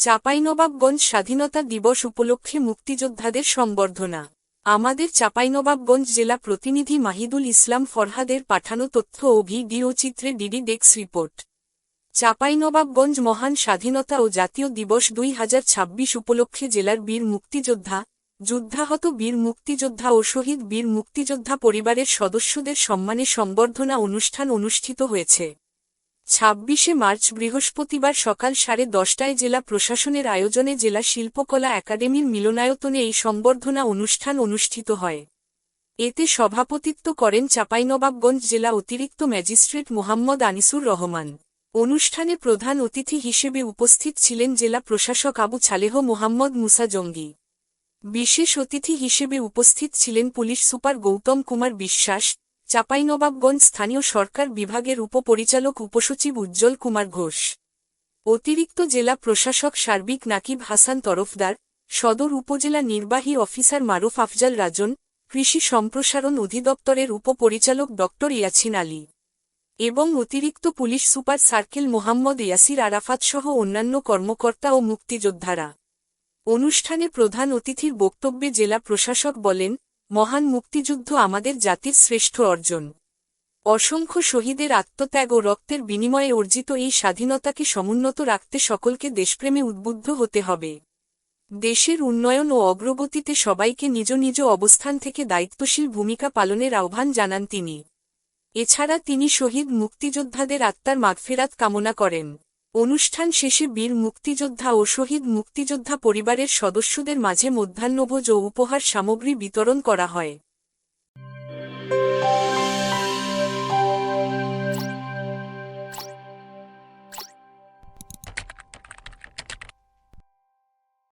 চাঁপাইনবাবগঞ্জ স্বাধীনতা দিবস উপলক্ষে মুক্তিযোদ্ধাদের সংবর্ধনা। আমাদের চাঁপাইনবাবগঞ্জ জেলা প্রতিনিধি মাহিদুল ইসলাম ফরহাদের পাঠানো তথ্য ও ভিডিও চিত্রে ডিডি ডেস্ক রিপোর্ট। চাঁপাইনবাবগঞ্জ মহান স্বাধীনতা ও জাতীয় দিবস 2026 উপলক্ষে জেলার বীর মুক্তিযোদ্ধা, যুদ্ধাহত বীর মুক্তিযোদ্ধা ও শহীদ বীর মুক্তিযোদ্ধা পরিবারের সদস্যদের সম্মানে সংবর্ধনা অনুষ্ঠান অনুষ্ঠিত হয়েছে। 26শে মার্চ বৃহস্পতিবার সকাল 10:30টায় জেলা প্রশাসনের আয়োজনে জেলা শিল্পকলা একাডেমির মিলনায়তনে এই সংবর্ধনা অনুষ্ঠান অনুষ্ঠিত হয়। এতে সভাপতিত্ব করেন চাঁপাইনবাবগঞ্জ জেলা অতিরিক্ত ম্যাজিস্ট্রেট মোহাম্মদ আনিসুর রহমান। অনুষ্ঠানে প্রধান অতিথি হিসেবে উপস্থিত ছিলেন জেলা প্রশাসক আবু ছালেহ মোহাম্মদ মুসা জঙ্গি। বিশেষ অতিথি হিসেবে উপস্থিত ছিলেন পুলিশ সুপার গৌতম কুমার বিশ্বাস, চাঁপাইনবাবগঞ্জ স্থানীয় সরকার বিভাগের উপপরিচালক উপসচিব উজ্জ্বল কুমার ঘোষ, অতিরিক্ত জেলা প্রশাসক সার্বিক নাকিব হাসান তরফদার, সদর উপজেলা নির্বাহী অফিসার মারুফ আফজাল রাজন, কৃষি সম্প্রসারণ অধিদপ্তরের উপপরিচালক ড ইয়াছিন আলী এবং অতিরিক্ত police super circle Mohammad Yasir Arafat সহ অন্যান্য কর্মকর্তা ও মুক্তিযোদ্ধারা। অনুষ্ঠানে প্রধান অতিথির বক্তব্যে জেলা প্রশাসক বলেন, মহান মুক্তিযুদ্ধ আমাদের জাতির শ্রেষ্ঠ অর্জন। অসংখ্য শহীদের আত্মত্যাগ ও রক্তের বিনিময়ে অর্জিত এই স্বাধীনতাকে সমুন্নত রাখতে সকলকে দেশপ্রেমে উদ্বুদ্ধ হতে হবে। দেশের উন্নয়ন ও অগ্রগতিতে সবাইকে নিজ নিজ অবস্থান থেকে দায়িত্বশীল ভূমিকা পালনের আহ্বান জানান তিনি। এছাড়া তিনি শহীদ মুক্তিযোদ্ধাদের আত্মার মাগফিরাত কামনা করেন। অনুষ্ঠান শেষে বীর মুক্তিযোদ্ধা ও শহীদ মুক্তিযোদ্ধা পরিবারের সদস্যদের মাঝে মধ্যাহ্নভোজ ও উপহার সামগ্রী বিতরণ করা হয়।